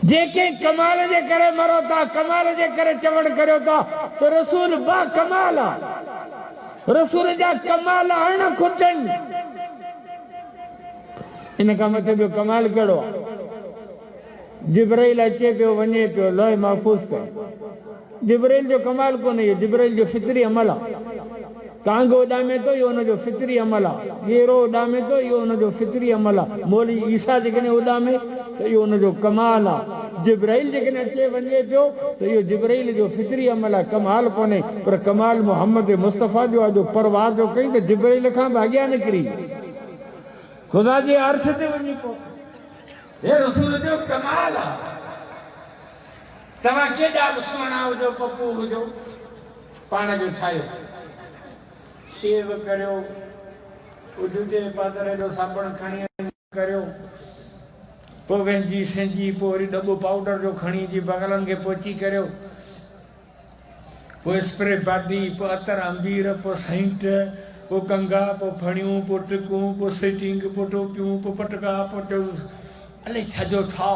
जेके कमाल जे करे मरो था, कमाल जे करे चवण करो था, तो रसूल बा कमाल आ। रसूल जा कमाल अण खुटन। इन का मतलब जो कमाल कड़ो जिब्राइल अचे पियो वने पियो लोह महफूज पे। जिब्राइल जो कमाल को नहीं है, जिब्राइल जो फितरी अमल आ। कांग उडामे तो यो उन जो फितरी अमल आ। गेरो उडामे तो यो उन जो फितरी अमल आ। मौली ईसा जकने उडामे तो यो उन जो कमाल आ। जिब्राइल जकने अचे वने पियो तो यो जिब्राइल जो फितरी अमल आ, कमाल कोने। पर कमाल मोहम्मद मुस्तफा जो जो परवाह जो कई तो जिब्राइल खां भाग्या निकरी खुदा जे अर्श ते वनी को। ये रसूल जो कमाल आ। तवा केडा दुश्मन हुजो, पप्पू हुजो, पाण जो ठायो, शेव करियो, उजूते पादरे जो साबण खणी करियो, पोइ वेंजी सेंजी, पोइ वरी डबो पाउडर जो खणी जी बगलनि खे पोची करियो, पोइ स्प्रे बाडी, पोइ अतर अंबीर, पोइ सेंट, पोइ कंगा, पोइ फणियूं, पोइ टिकूं, पोइ सेटिंग, पोइ टोपियूं, पोइ पटका, पोइ अलाए छाजो ठा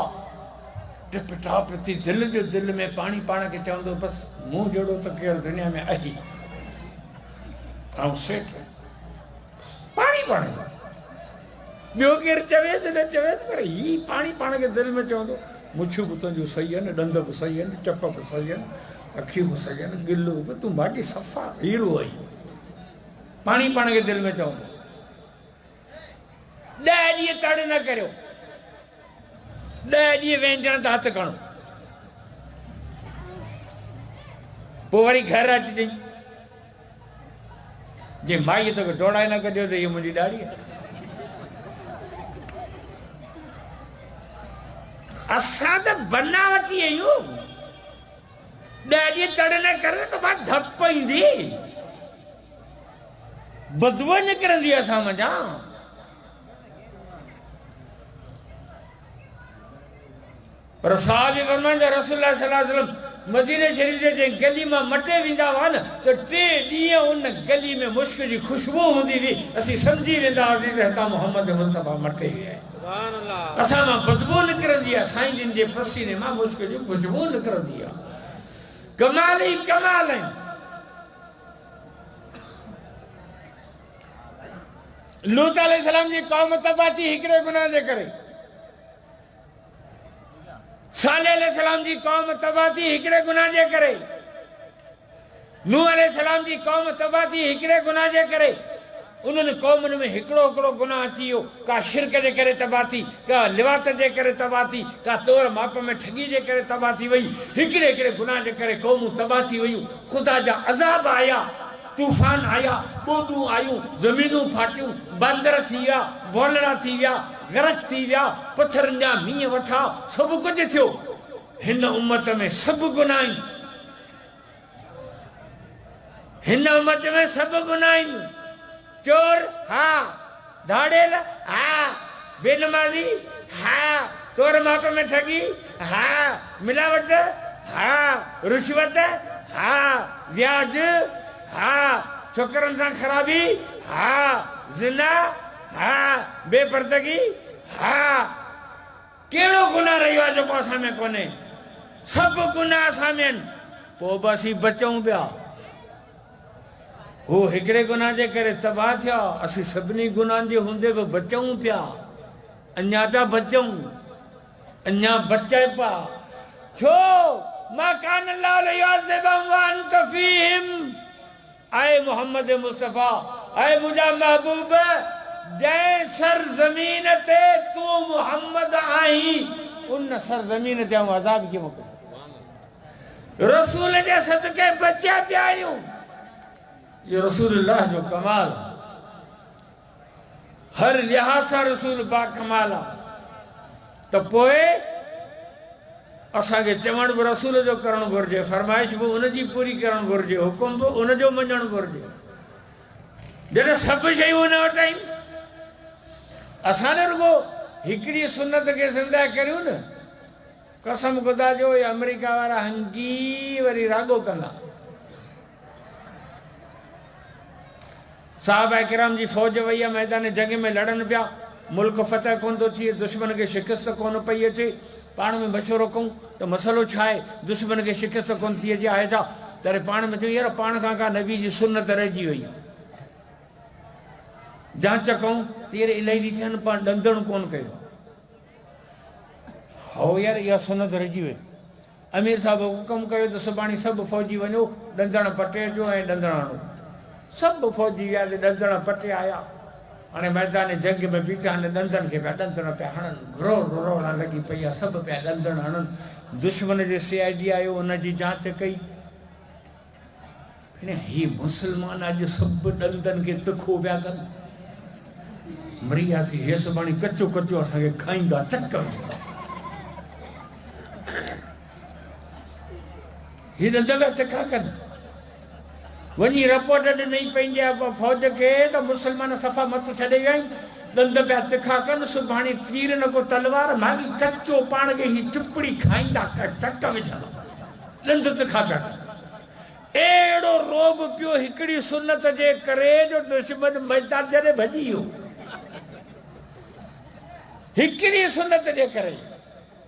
टिप टॉप थी। दिल में पाणी पाण खे चवंदो बसि मूं जहिड़ो त केरु दुनिया में आहे ऐं सेठ पाणी पाण ॿियो केरु चवेसि न चवेसि, पर ही पाणी पाण खे दिलि में चवंदो। मुछूं बि तुंहिंजूं सही आहिनि, ॾंद बि सही आहिनि, चप बि सही आहिनि, अखियूं बि सही आहिनि, गिलो बि, तूं बाक़ी सफ़ा हीरो आई। पाणी पाण खे दिलि में चवंदो। 10 ॾींहं तड़ न करियो, 10 ॾींहं व्यंजन त हथु खणो, पोइ वरी घर अचिजांइ। जे माईअ तोखे दौड़ाए न कढियो त इहा मुंहिंजी ॾाढ़ी आहे। असां त बनावटी आहियूं। 10 ॾींहं तड़ न करे त मां धप ईंदी, बदबू निकिरंदी असां मञा। पर साहब फरमाइनि रसूलुल्लाह सल्लल्लाहु अलैहि वसल्लम मदीने शरीफ जे गली में मटे वेंदा हुआ न त 3 ॾींहं उन गली में मुश्क जी खुशबू हूंदी हुई। असीं सम्झी वेंदा हुआसीं त हितां मोहम्मद मुस्तफा मटे विया आहिनि। असां मां बदबू निकिरंदी आहे, साईं जिन जे पसीने मां मुश्क जी खुशबू निकिरंदी आहे। कमाल ई कमाल आहिनि। लूत अलैहिस्सलाम जी क़ौम तबाह थी हिकिड़े गुनाह जे करे। सालेह अलैहिस्सलाम जी क़ौम तबाह थी हिकिड़े गुनाह जे करे। नूह अलैहिस्सलाम जी क़ौम तबाह थी हिकिड़े गुनाह जे करे। उन्हनि क़ौमुनि में हिकिड़ो हिकिड़ो गुनाह अची वियो। का शिरक जे करे तबाह थी, का लिवात जे करे तबाह थी, का तोड़ माप में ठगी जे करे तबाह थी वई। हिकिड़े हिकिड़े गुनाह जे करे क़ौमूं तबाह थी वयूं। ख़ुदा जा अज़ाब आया, तूफ़ान आया, ॿोॾूं आयूं, ज़मीनूं फाटियूं, बांदर थी विया, बोलड़ा थी विया, गरज थी विया, पथरनि जा मींहं वठा, सभु कुझु थियो। हिन उम्मत में सभु गुनाह आहिनि। हिन उम्मत में सभु गुनाह आहिनि। चोर हा, धाड़ेल हा, बेनमाज़ी हा, तोड़ माप में ठगी हा, मिलावट हा, रिश्वत हा, व्याज हा, छोकरनि सां ख़राबी हा, ज़िना हा, बेपर्दगी हा। कहिड़ो गुनाह रहियो आहे जेको असां में कोन्हे? सभु गुनाह असां में आहिनि। पोइ बि असीं बचूं पिया। हू हिकिड़े गुनाह जे करे तबाह थिया, असीं सभिनी गुनाहनि जे हूंदे बि बचूं पिया। अञा पिया बचूं, अञा बचे पिया। छो? मा कान अल्लाहु लियुअज़्ज़िबहुम व अंत फ़ीहिम। आए मोहम्मद मुस्तफ़ा, आए मुंहिंजा महबूब, जंहिं सरज़मीन ते तूं मोहम्मद आहीं, उन सरज़मीन ते आऊं अज़ाब कीअं मोकिलियो? रसूल जे सदके बचिया पिया आहियूं। ये रसूलुल्लाह जो कमाल। हर लिहाज़ सां रसूल बा कमाल आहे। त पोइ असांखे चवण बि रसूल जो करणु घुरिजे, फरमाइश बि उनजी पूरी करणु घुरिजे, हुकुम बि उनजो मञणु घुरिजे। जॾहिं सभु शयूं उन वटि आहिनि, असां न रुगो हिकिड़ी सुनत खे ज़िंदा करियूं न। कसम ख़ुदा जो ये अमेरिका वारा हंगी वरी रागो कंदा। साहबा किराम जी फ़ौज वई आहे, मैदान जंग में लड़नि पिया। मुल्क फतह कोन थो थिए, दुश्मन खे शिकस्त कोन पई अचे, पाण में मशवरो कयूं त मसइलो छा आहे, दुश्मन खे शिकस्त कोन थी अचे आहे छा, त पाण में चयूं यार पाण खां का नबी जी सुनत रहिजी वई आहे, जांच कयूं त यार इलाही ॾिसनि पाण ॾंदण कोन कयो, हो यार इहा सुनत रहिजी वई। अमीर साहब हुकुम कयो त सुभाणे सभु फ़ौजी वञो ॾंदण पटे अचो ऐं ॾंदण हणो। सभु फ़ौजी विया ॾंदण पटे आया, हाणे मैदान जंग में बीठा आहिनि, ॾंदनि खे पिया ॾंदण पिया हणनि, रोड़ा लॻी पई आहे, सभु पिया ॾंदण हणनि। दुश्मन जे CID आयो, हुनजी जांच कई, ही मुस्लमान अॼु सभु ॾंदनि खे तिखो पिया कनि, मरी वियासीं, हे सुभाणे कचो कचो असांखे खाईंदा, चक विझंदा, ही ॾंद पिया तिखा कनि। वञी रिपोर्ट ॾिनई पंहिंजे फ़ौज खे त मुस्लमान सफ़ा मत छॾे विया आहिनि, ॾंद पिया तिखा कनि, सुभाणे तीर न को तलवार, मागी कचो पाण खे ही चुपड़ी खाईंदा, चक विझंदा, ॾंद तिखा पिया कनि। अहिड़ो रोब पियो हिकिड़ी सुनत जे करे जो दुश्मन मैदान जॾहिं भॼी वियो, हिकिड़ी सुनत जे करे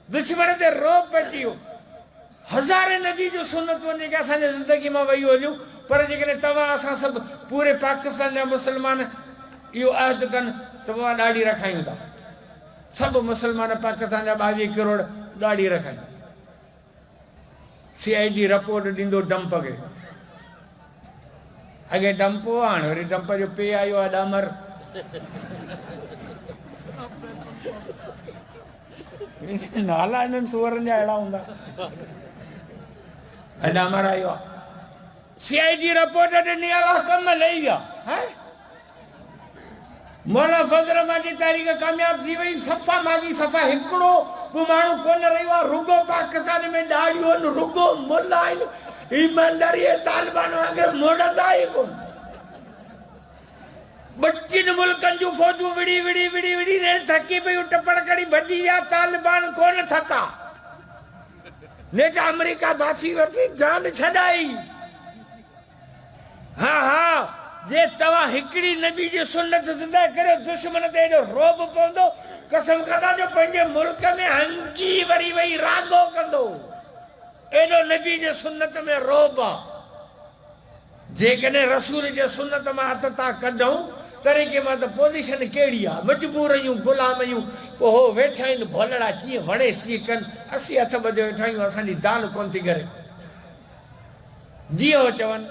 दुश्मन ते रोब पइजी वियो। हज़ारे नबी जो सुनतूं जेके असांजे ज़िंदगी मां वही वञूं, पर जेकॾहिं तव्हां असां सभु पूरे पाकिस्तान जा मुस्लमान इहो अहद कनि त बाबा ॾाढी रखायूं था, सभु मुस्लमान पाकिस्तान जा 22 करोड़ ॾाढी रखायूं। CID रिपोर्ट ॾींदो डंप खे, अॻे डंप हो, हाणे वरी डंप जो पे आयो आहे डामर। नाला हिननि सुअरनि जा अहिड़ा हूंदा, डामर आयो आहे। CID रिपोर्ट ॾिनी, अलाह कम लही विया। मौला फज़ल रहमान जी तारीख़ कामयाब थी वई, सफ़ा मागी सफ़ा हिकिड़ो बि माण्हू कोन रहियो आहे, रुगो पाकिस्तान में ॾाढियूं आहिनि, रुगो मुल्ला आहिनि, ईमानदारी तालिबान वांगुरु मुड़ंदा ई कोन। 25 मुल्कनि जूं फ़ौजूं विड़ी विड़ी विड़ी विड़ी थकी पयूं, टपड़ कड़ी भॼी विया, तालिबान कोन थका, नेठि अमेरिका बाफ़ी वरिती, जान छॾाई। हा जे तव्हां हिकिड़ी नबी जी सुनत ज़िंदा करियो, दुश्मन ते एॾो रोब पवंदो, कसम खदा जो पंहिंजे मुल्क में हंकी वरी वई रागो कंदो, एॾो नबी जे सुनत में रोब आहे। जेकॾहिं रसूल जे सुनत मां हथ था कढूं, तरीक़े मां त पोज़ीशन कहिड़ी आहे, मजबूर आहियूं, ग़ुलाम आहियूं, पोइ हो वेठा आहिनि भोलड़ा, जीअं वणे तीअं कनि, असीं हथ ॿधे वेठा आहियूं, असांजी दाल कोन थी करे, जीअं हो चवनि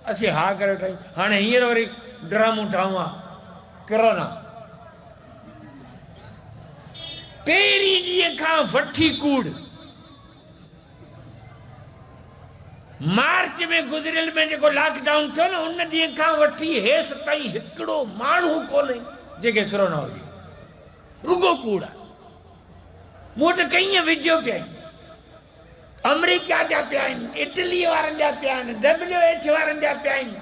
असीं हा करे वेठा आहियूं। हाणे हींअर वरी ड्रामो ठाहियूं आहे कोरोना, पहिरीं ॾींहं खां वठी कूड़, मार्च में गुज़रियल में जेको लॉकडाउन थियो न, उन ॾींहं खां वठी हेसि ताईं हिकिड़ो माण्हू कोन्हे जेके कोरोना हुजे, रुगो कूड़ आहे। मूं वटि कई वीडियो पिया आहिनि, अमेरिका जा पिया आहिनि, इटली वारनि जा पिया आहिनि, WHO वारनि जा पिया आहिनि,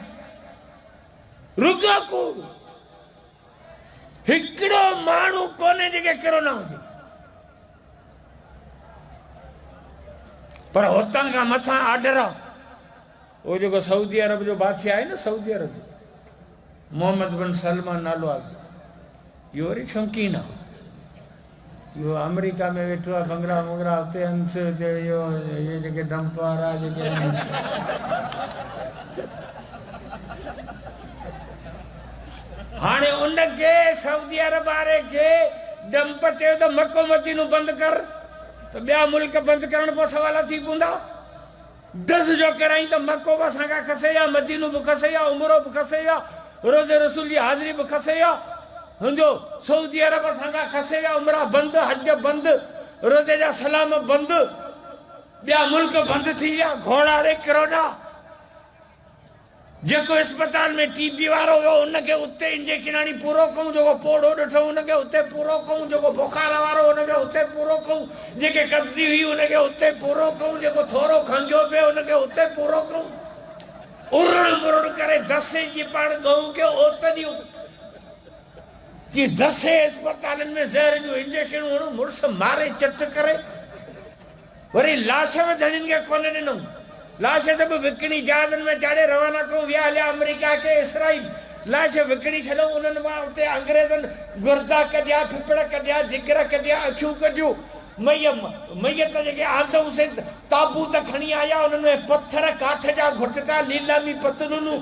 रुगो कूड़, हिकिड़ो माण्हू कोन्हे जेके कोरोना हुजे। पर हुतां खां मथां ऑर्डर आहे, वो जेको सऊदी अरब जो बादशाह आहे न, सऊदी अरब मोहम्मद बिन सलमान नालो आहे, इहो वरी शौक़ीन आहे, इहो अमेरिका में वेठो आहे, भंगरा वंगरा हुते हंस इहो इहे जेके डंप वारा जेके हाणे उनखे सऊदी अरब वारे खे डंप चयो त मको मदीनो बंदि कर, त ॿिया मुल्क बंदि करण पोइ सवाल थी पवंदा। डस जो कराई त मको बि असांखां खसे या, मदीनो बि खसे या, उमरो बि खसे या, रोज़े रसूल जी हाज़िरी बि खसे या, हुनजो सऊदी अरब असांखां खसे या, उमरा बंदि, हज बंदि, रोज़े जा सलाम बंदि, ॿिया मुल्क बंदि थी विया, घोड़ाड़े कोरोना। जेको अस्पताल में TB वारो हुयो उनखे उते इंजेक्शन हणी पूरो कयूं, जेको पोड़ो ॾिठो उनखे उते पूरो कयूं, जेको बुखार वारो उनखे उते पूरो कयूं, जेके कब्ज़ी हुई उनखे उते पूरो कयूं, जेको थोरो खंघियो पियो उनखे उते पूरो कयूं, उरुड़ मुरुड़ करे दसे जी पाण गऊं के ओत ॾियूं, जी दसे अस्पतालनि में ज़हर जूं इंजेक्शन हणूं, मुड़ुस मारे चट करे, वरी लाश धणियुनि खे कोन ॾिनऊं, लाश त बि विकिणी जहाज़नि में चाढ़े रवाना कयूं, विया हलिया अमेरिका के इसराइल, लाश विकणी छॾो उन्हनि मां उते अंग्रेज़नि गुर्दा कढिया फिफड़ कढिया जिगर कढिया अखियूं कढियूं मैयत जेके आंदऊं ताबूत खणी आया उन्हनि में पत्थर काठ जा घुटका लीलामी पतलूनूं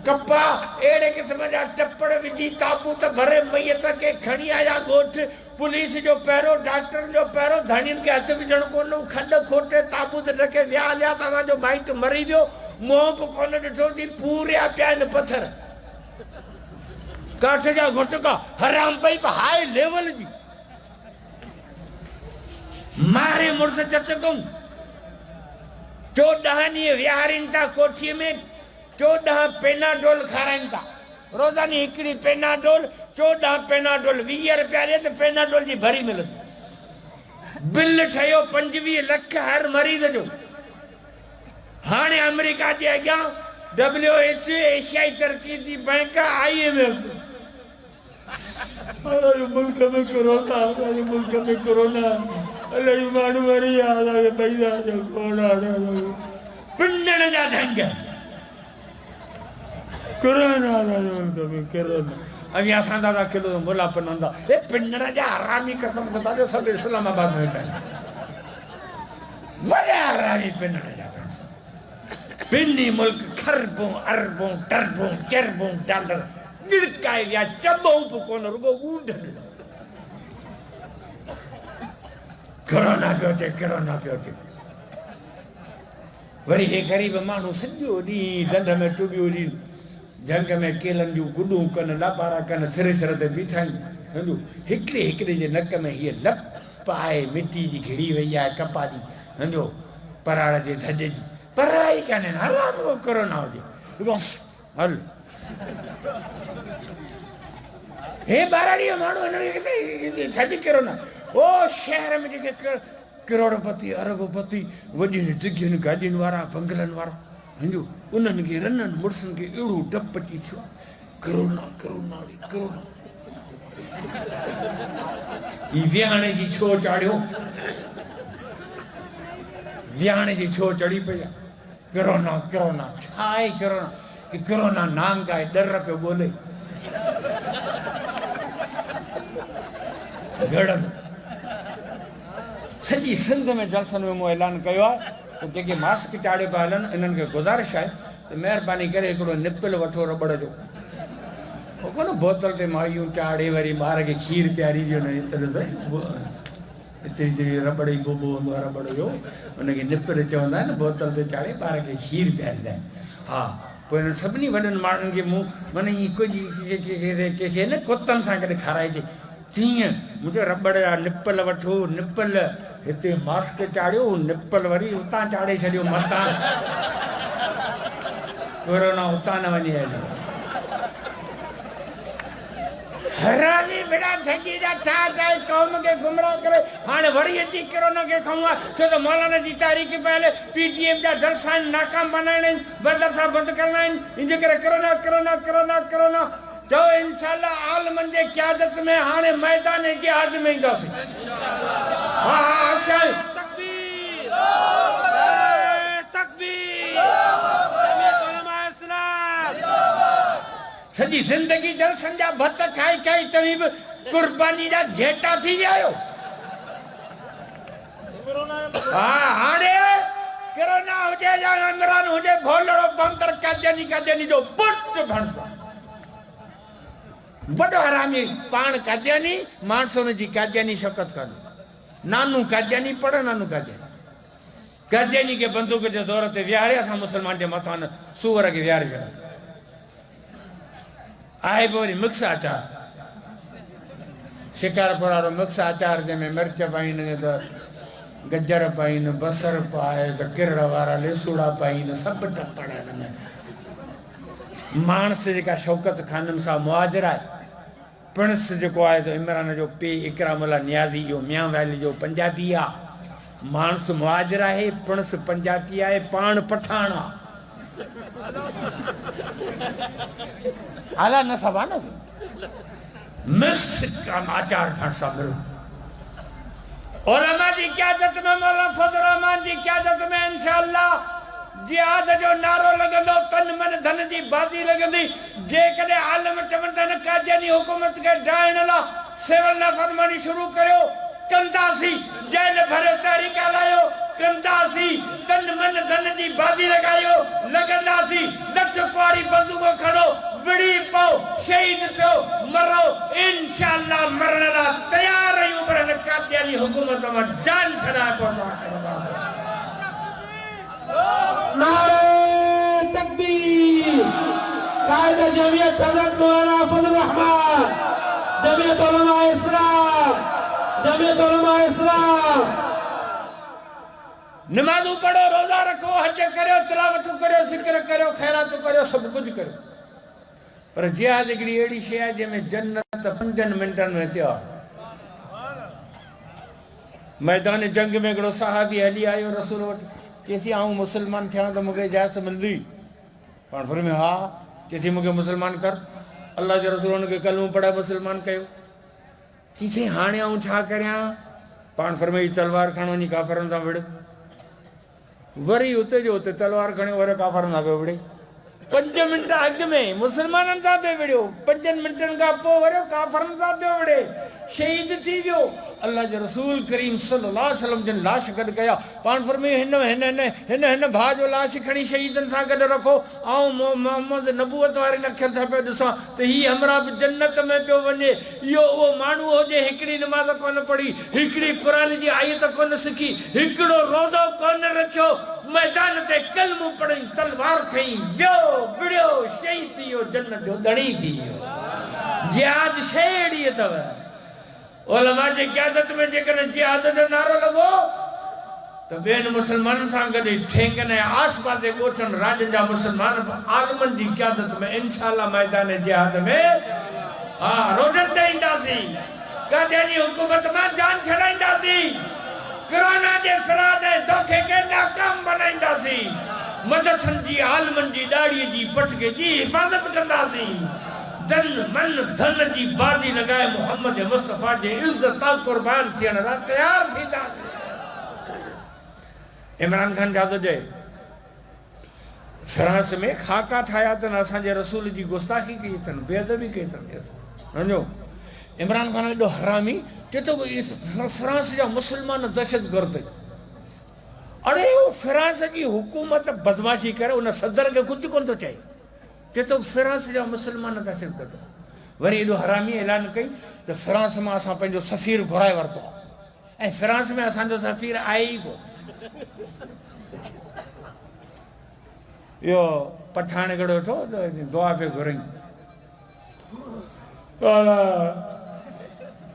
कपा अहिड़े क़िस्म जा टपड़ विझी ताबूत भरे मैयत खे खणी आया ॻोठ पुलिस जो पहिरो डॉक्टर जो पहिरो धणियुनि खे हथु विझणु कोन खॾ खोटे ताबूत ढके विया हलिया तव्हांजो माइट मरी वियो मुंहुं बि कोन ॾिठोसीं पूरिया पिया आहिनि पत्थर काठ जा घुटका हराम पई हाई लेवल जी मारे मुड़स चचकूं 14 ॾींहं विहारीनि था कोठीअ में 14 पेनाडोल खाराइनि था रोज़ानी हिकिड़ी पेनाडोल 14 पेनाडोल 20 रुपया ॾे त पेनाडोल जी भरी मिलंदी बिल ठहियो 25 लख हर मरीज़ जो हाणे अमेरिका जे अॻियां WHO एशियाई तरक़ीती बैंक IMF मुल्क में कोरोना मुल्क में कोरोना अलाही माण्हू मरी विया पैसा जो कोरोना पिंडण जा ढंग कोरोना कोरोना अभी असां दादा किलो मुला पनंदा ए पिंडण जा हरामी कसम खुदा जो सब इस्लामाबाद में बैठा वॾा हरामी पिंडण जा पिन्नी मुल्क खरबों अरबों टरबों चरबों डॉलर गिड़काए विया चॿो बि कोन रुगो ऊंढ ॾिनो कोरोना पियो अचे कोरोना पियो अचे वरी हे ग़रीब माण्हू सॼो ॾींहुं दंड में टुॿियूं ॾींहुं जंग में केलनि जूं गुॾूं कनि लापारा कनि सिर सिर ते बीठा आहिनि सम्झो हिकिड़े जे नक में हीअ लप आहे मिटी जी घिड़ी वई आहे कपा जी सम्झो पराड़ जे धज जी पराई कान्हे हलां कोरोना हुजे हल हे 12 माण्हू हिननि छॾी कोरोना ओ शहर में जेके करोड़पति अरबपति वॾियुनि टिघियुनि गाॾियुनि वारा बंगलनि वारा सम्झो उन्हनि खे रननि मुड़ुसनि खे अहिड़ो डपु अची थियो कोरोना कोरोना कोरोना ही विहाणे जी छो चाढ़ियो विहाणे जी छो चढ़ी पई आहे कोरोना कोरोना छा आहे कोरोना कि कोरोना नांग आहे डर पियो ॻोल्हे घड़नि सॼी सिंध में जलसन में मूं ऐलान कयो आहे त जेके मास्क चाढ़े पिया हलनि इन्हनि खे गुज़ारिश आहे त महिरबानी करे हिकिड़ो निपिल वठो रबड़ जो हो कोन बोतल ते मायूं चाढ़े वरी ॿार खे खीर पियारी ॾियो एतिरी रबड़ जी बोबो हूंदो आहे रबड़ जो हुनखे निपिल चवंदा आहिनि बोतल ते चाढ़े ॿार खे खीर पियारींदा आहिनि हा पोइ हिन सभिनी वॾनि माण्हुनि खे मूं माना ईअं कुझु कंहिंखे न कुतनि सां गॾु खाराइजे तीअं मुंहिंजो रबड़ जा निपल वठो निपल हिते मास्क चाढ़ियो निपल वरी उतां चाढ़े छॾियो मथां कोरोना उतां न वञे हलियो हरामी बेड़ा ठगी जा ठाहे कौम के गुमराह करे हाणे वरी अची कोरोना खे खऊं आहे छो त मौलाना जी तारीख़ पहले PTM जा जलसा नाकाम बनाइणा आहिनि मदरसा बंदि करणा आहिनि इन जे करे कोरोना कोरोना कोरोना कोरोना जो इंशाअल्लाह आलमन जे क़यादत में हाणे मैदान जिहाद में ईंदासीं हा हा तकबीर तकबीर सॼी ज़िंदगी जलसनि जा भत खाई खाई तव्हीं बि कुर्बानी जा घेटा थी विया आहियो हा हाणे कोरोना हुजे या इमरान हुजे भोलड़ो बंदर कादियानी जो पुट भणसा वॾो हरामी पाण कादियानी मानसून जी कादियानी शौकत कान्हे नानू कादियानी पढ़ नानू कादियानी खे बंदूक जे ज़ोर ते विहारे असां मुस्लमान जे मथां न सूअर खे विहारे छॾियो आहे पोइ वरी मिक्स आचार शिकारपुर वारो मिक्स आचार जंहिंमें मिर्च पाइनि त गजर पाइनि बसर पाए त किरड़ वारा लेसूड़ा पाइनि सभु टपड़ हिन में मानस जेका शौकत खाननि सां मुहाजिर आहे पिणस जेको आहे त इमरान जो पीउ इकरामुल्ला नियाज़ी जो मियां वैली जो पंजाबी आहे मानस मुहाजिर आहे पिणस पंजाबी आहे पाण पठाण आहे आला न सभा न मिक्स आचार खान सां मिलो उलमा जी क़यादत में मौलाना फजल रहमान जी क़यादत में इंशाअल्लाह जिहाद जो नारो लगंदो तन मन धन जी बाजी लगंदी जे कदे आलम चवंदा न कादियानी हुकूमत के डायण ला सेवल ना फरमानी शुरू करियो कंदासी जेल भरे तहरीक लायो कंदासी तन मन धन जी बाजी लगायो लगंदासी लक्ष कुआरी बंदूको खड़ो विड़ी पो शहीद थियो मरो इंशाअल्लाह मरण ला तैयार आहियूं पर न कादियानी हुकूमत में जान छड़ा को नारे तकबीर कायदा जमीयत हज़रत मौलाना फजल रहमान जमीयत उलमा इस्लाम नमाज़ पढ़ो रोजा रखो हज करो तिलावत करो जिक्र करो खैरात करो सब कुछ करो पर जिहाद हिकिड़ी अहिड़ी शइ आहे जंहिंमें जन्नत 5 मिंटनि में थियो मैदान जंग में हिकिड़ो सहाबी हली आयो रसूल वटि चएसि आऊं मुसलमान थियां त मूंखे इजाज़त मिलंदी पाण फरमायो हा चएसि मूंखे मुसलमान कर अल्लाह जे रसूल हुनखे कलमो पढ़ाए मुसलमान कयो चईसि हाणे आऊं छा करियां पाण फरमाई तलवार खणो वञी काफ़रनि सां विड़ वरी उते जो उते तलवार खणी वरी काफ़रनि सां पियो विड़े 5 मिंट अॻु में मुसलमाननि सां पियो विड़ियो 5 मिंटनि खां पोइ वरी काफ़रनि सां पियो विड़े शहीद थी वियो अल्लाह जे रसूल करीम सल्लल्लाहु अलैहि वसल्लम जिन लाश गॾु कया पाण फरमायो हिन भाउ जो लाश खणी शहीदनि सां गॾु रखो ऐं मोहम्मद नबूअत वारे अखियुनि सां पियो ॾिसां त हीअ हमरा बि जन्नत में पियो वञे इहो उहो माण्हू हो जे हिकिड़ी नमाज़ कोन पढ़ी हिकिड़ी क़ुर जी आयत कोन सिखी हिकिड़ो रोज़ो कोन रखियो मैदान ते कलमो पढ़ी तलवार खई वियो विड़ियो शहीद थी वियो जन्नत जो धणी थी वियो जिहाद शइ अहिड़ी अथव उलमा जी क़यादत में जेकॾहिं जिहाद जो नारो लॻो त ॿियनि मुसलमाननि सां गॾु ठेंगनि ऐं आस पासे ॻोठनि राज्यनि जा मुसलमान आलमनि जी क़यादत में इंशाअल्लाह मैदान जिहाद में हा रोडनि ते ईंदासीं कादियानी हुकूमत मां जान छॾाईंदासीं कोरोना जे फिराद ऐं धोखे खे नाकाम बनाईंदासीं मदरसनि जी आलमनि जी ॾाड़ीअ जी पटके जी हिफ़ाज़त कंदासीं जन मन धन जी बाजी लगाए मोहम्मद मुस्तफा जे इज्जत तां कुर्बान थियण लाइ तैयार थींदासीं इमरान खान जादो जे फ्रांस में खाका ठाहिया अथनि असांजे रसूल जी गुस्ताखी कई अथनि बेअदबी कई अथनि वञो इमरान खान एॾो हरामी चए थो फ्रांस जा मुस्लमान दहशतगर्द अरे उहो फ्रांस जी हुकूमत बदमाशी करे उन सदर खे कुझु कोन थो चए चए थो फ्रांस जा मुसलमान दहशतगर्द वरी एॾो हरामी ऐलान कई त फ्रांस मां असां पंहिंजो सफ़ीर घुराए वरितो ऐं फ्रांस में असांजो सफ़ीर आहे ई कोन इहो पठाण हिकिड़ो वेठो त दुआ पियो घुरई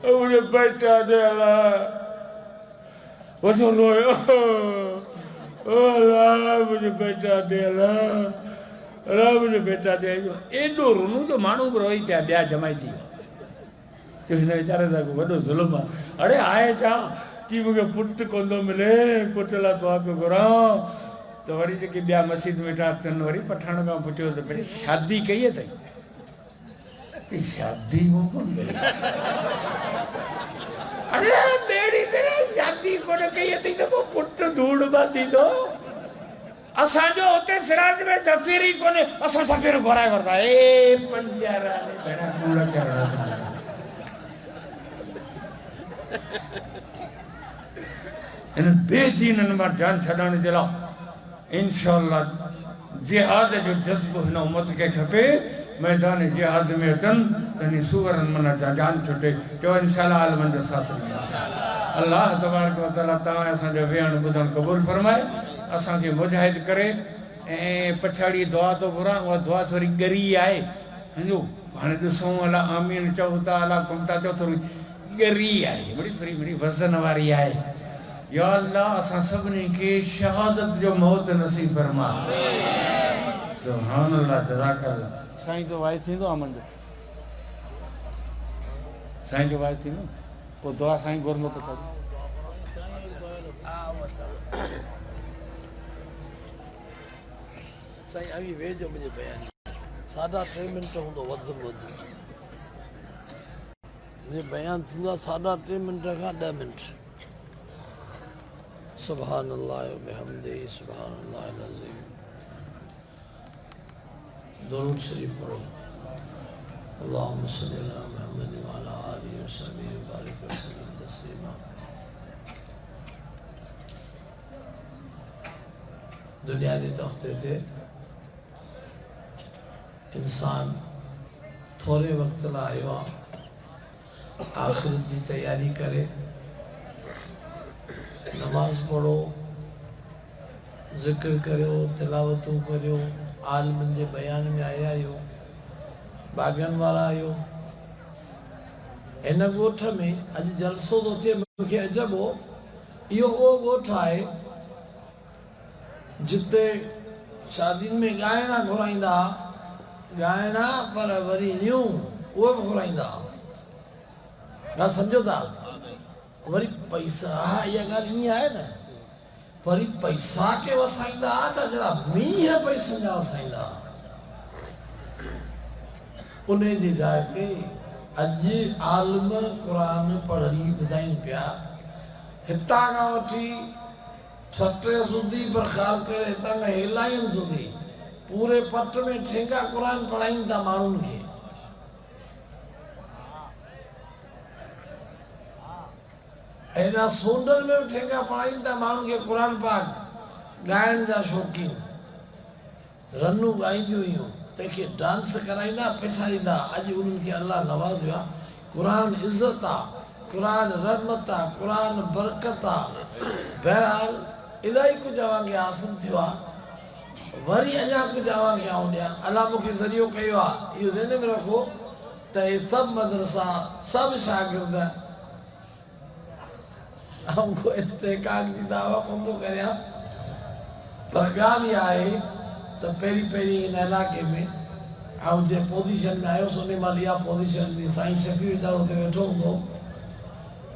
मुंहिंजो बेटा दे वठो रोयो मुंहिंजो बेटा दे मुंहिंजो बेटा दे एॾो रुनू जो माण्हू बि रोई पिया ॿिया जमाई थी चयो हिन वीचारे सां वॾो ज़ुल्म आहे अड़े आहे छा की मूंखे पुटु कोन थो मिले पुट लाइ दुआ पियो घुरां त वरी जेके ॿिया मस्जिद में वेठा अथनि वरी पठाण खां पुछियो त भई शादी कई अथई शादी वो कोन कई अरे बेड़ी तेरे शादी कोन कई अथई त पोइ पुटु धूड़ मां थींदो असांजो हुते फिराज में सफ़ीर ई कोन्हे असां सफ़ीर घुराए वरिता इन बेदीननि मां जान छॾाइण जे लाइ इंशाअल्लाह जिहाद जो जज़्बो हिन उम्मत खे खपे मैदान जिहाद में अचनि त इन सूरनि माना जान छुटे चओ इंशाअल्लाह आलमनि जो साथ अल्लाह तबारक व तआला तव्हां असांजो वेहण ॿुधण क़बूल फरमाए असांखे मुजाहिद करे ऐं पछाड़ी दुआ थो घुरां उहा दुआ थोरी ॻरी आहे सम्झो हाणे ॾिसूं अला आमीन चओ था अला कुम था चओ थोरी ॻरी आहे वरी थोरी वरी वज़न वारी आहे या अल्लाह असां सभिनी खे शहादत जो मौत नसीब फरमा सुभान अल्लाह जज़ाकल्लाह साईं जो वाइद थींदो आहे मंदिर साईं जो वाइद थींदो पोइ दुआ साईं घुरंदो पछाड़ी साईं अभी वेझो मुंहिंजे बयान 3.5 मिंट हूंदो वधि में वधि मुंहिंजो बयानु थींदो आहे 3.5 मिंट खां 10 मिंट सुभान अल्लाह बिहम्दिही सुभान अल्लाह अज़ीम दुरूद शरीफ पढ़ो। अल्लाहुम्मा सल्लि अला मुहम्मद व अला आलिहि व सहबिहि व बारिक वसल्लम तस्लीमा। दुनिया के तख्ते थे इंसान थोड़े वक्त ला आयो आखिरत की तैयारी करे, नमाज पढ़ो, जिक्र करो, तिलावतूं करो, आलमन जे बयान में आया आहियो, बागन वारा आहियो। इन ॻोठ में अॼु जलसो थो थिए, मूंखे अजब हो, इहो उहो ॻोठ आहे जिते शादियुनि में ॻाइणा घुराईंदा, ॻाइणा पर वरी न्यू उहे बि घुराईंदा। ॻाल्हि सम्झो था? वरी पैसा, हा इहा ॻाल्हि ईअं आहे न, वरी पैसा के वसाईंदा त जहिड़ा मींहं पैसनि जा वसाईंदा। उन जी जाइ ते अॼु आलिम क़ुरान पढ़ी ॿुधाइनि पिया, हितां खां वठी छटे सुधी, पर ख़ासि करे हितां खां हेलाइन सुधी पूरे पट में ठेंगा क़ुरान पढ़ाइनि था माण्हुनि खे। एॾा सोंडनि में बि ठेंगा पढ़ाइनि था माण्हुनि खे क़ुरान पाक। ॻाइण जा शौक़ीन रनूं ॻाईंदियूं हुयूं, तंहिंखे डांस कराईंदा, पैसा ॾींदा। अॼु उन्हनि खे अलाह नवाज़ियो आहे। क़ुरान इज़त आहे, क़ुरान रहमत आहे, क़ुरान बरकत आहे। बहरहाल इलाही कुझु अव्हांखे हासिलु थियो आहे, वरी अञा कुझु अव्हांखे आऊं ॾियां। अलाह मूंखे ज़रियो कयो आहे, इहो ज़हन में रखो त हे सभु मदरसा, सभु शागिर्द को इस्तेकाक जी दावा कोन थो करियां, पर ॻाल्हि इहा आहे त पहिरीं पहिरीं हिन इलाइक़े में ऐं जंहिं पोज़ीशन में आयुसि उन महिल इहा पोज़ीशन में साईं शफ़ी वीचारो हुते वेठो हूंदो,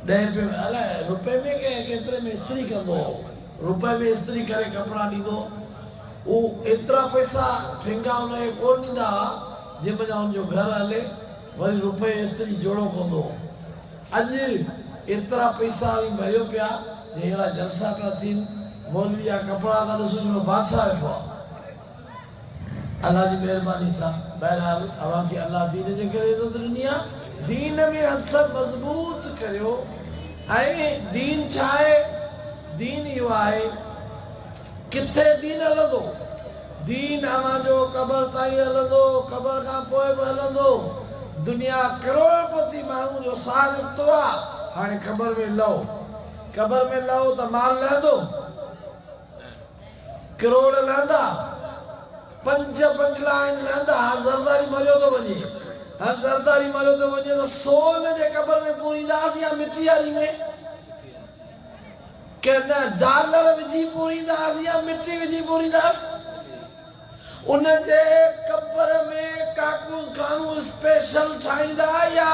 10 रुपए में, अलाए रुपए में केतिरे में इस्त्री कंदो हो, रुपए में इस्त्री करे कपिड़ा ॾींदो। उहो एतिरा पैसा ठेंगा हुनखे कोन ॾींदा हुआ जंहिं महिल हुनजो घरु हले, वरी रुपए इस्त्री जोड़ो कंदो हो। अॼु एतिरा पैसा बि भरियो पिया, अहिड़ा जलसा पिया थियनि, मौलवी जा कपिड़ा था ॾिसो जो बादशाह वेठो आहे। अल्लाह जी महिरबानी सां बहरहाल अव्हांखे अल्लाह दीन जे करे इज़त ॾिनी आहे। दीन में हथ मज़बूत करियो। ऐं दीन छा आहे? दीन इहो आहे, किथे दीन हलंदो? दीन अव्हांजो क़बर ताईं हलंदो, क़बर खां पोइ बि हलंदो। दुनिया करोड़पति माण्हू जो साह निकितो आहे, हाणे क़बर में लहो, क़बर में लहो त माल लहंदो, करोड़ लहंदा, 5 बंगला आहिनि लहंदा। हाणे ज़रदारी मरियो थो वञे, हाणे ज़रदारी मरियो थो वञे त सोन जे क़बर में पूरींदासीं या मिटी वारी में? के न डॉलर विझी पूरींदासीं या मिटी विझी पूरींदासीं? उन जे क़बर में काकूस खानू स्पेशल ठाहींदा या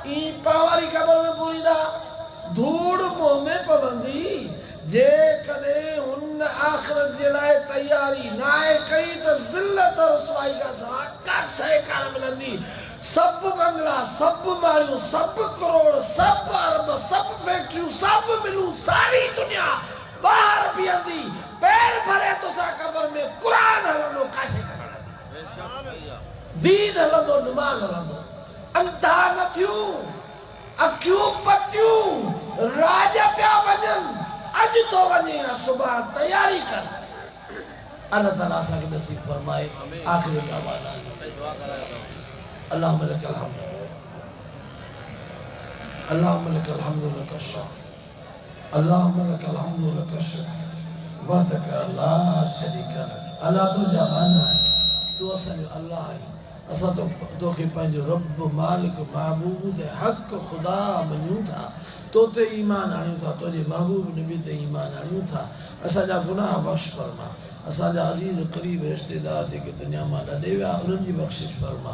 ई पावारी क़बर में पूरींदा? धूड़ मुंह में पवंदी। जे कॾहिं हुन आख़िरत जे लाइ तयारी न आहे कई त ज़िल्लत और रुसवाई खां सवाइ का शइ कान मिलंदी। सभु बंगला, सभु माड़ियूं, सभु करोड़, सभु अरब, सभु फैक्ट्रियूं, सभु मिलूं, सारी दुनिया ॿाहिरि बीहंदी, पैर भरे तोसां क़बर में क़ुरान हलंदो, का शइ कान हलंदी। दीन हलंदो, नमाज़ हलंदो। अंधा न थियूं, अखियूं पटियूं, राज पिया वञनि, अॼु तो वञे या सुभाणे तयारी कर। अल्लाह ताला असांखे नसीब फरमाए। आख़िरी दवाना अल्लाहुम्मा लकल हम्द, अल्लाहुम्मा लकल हम्द व लकल शुक्र, अल्लाहुम्मा लकल हम्द व लकल शुक्र वहदका ला शरीका लक। अल्लाह तो जहान है, तू असांजो अल्लाह है। असां तोखे पंहिंजो रब, मालिक, महबूब हक़ ख़ुदा मञूं था, तो ते ईमान आणियूं था, तुंहिंजे महबूब नबी ते ईमान आणियूं था। असांजा गुनाह बख़्श फरमा, असांजा अज़ीज़ क़रीब रिश्तेदार जेके दुनिया मां ॾे विया उन्हनि जी बख़्शिश फरमा।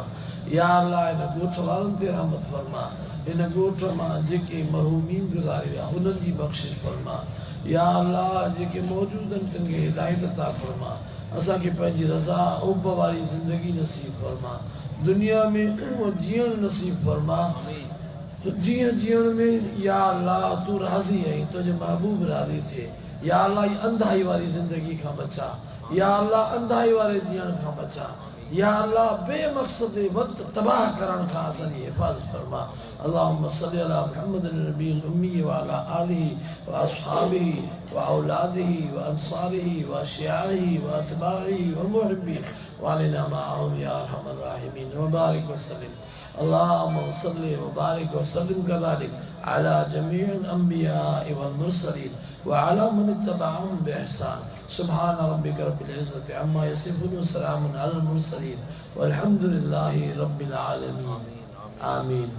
या अल्लाह हिन ॻोठ वारनि ते रहमत फरमा, हिन ॻोठ मां जेके मरहूमीन गुज़ारे विया उन्हनि जी बख़्शिश फरमा। या अल्लाह जेके मौजूद आहिनि तिन खे हिदायत अता फरमा। असांखे पंहिंजी रज़ा उब वारी ज़िंदगी नसीब फरमा, दुनिया में उहो जीअण नसीब फरमा जीअं जीअण में या अल्लाह तू राज़ी आई, तुंहिंजो महबूब राज़ी थिए। या अल्लाह अंधाई वारी ज़िंदगी खां बचा, या अल्लाह अंधाई वारे जीअण खां बचा। या अल्लाह बेमकसद वक्त तबाह करण का असली हिफाजत फरमा। अल्लाहुम्मा सल्ली अला मुहम्मदिन नबील उम्मी व अला आलिहि व अस्हाबिहि व औलादिहि व अंसारिहि व अशियाइहि व अतबाइहि व मुहिब्बिहि व अलैना माअहुम या अरहमर राहिमीन व बारिक व सल्लिम। अल्लाहुम्मा सल्ली व बारिक व सल्लिम कज़ालिक अला जमीइल अंबिया वल मुरसलीन व अला मन इत्तबअहुम बिइहसान। सुब्हान रब्बिक रब्बिल इज़्ज़ति अम्मा यसिफून व सलामुन अलल मुरसलीन वल्हम्दुलिल्लाहि रब्बिल आलमीन। आमीन।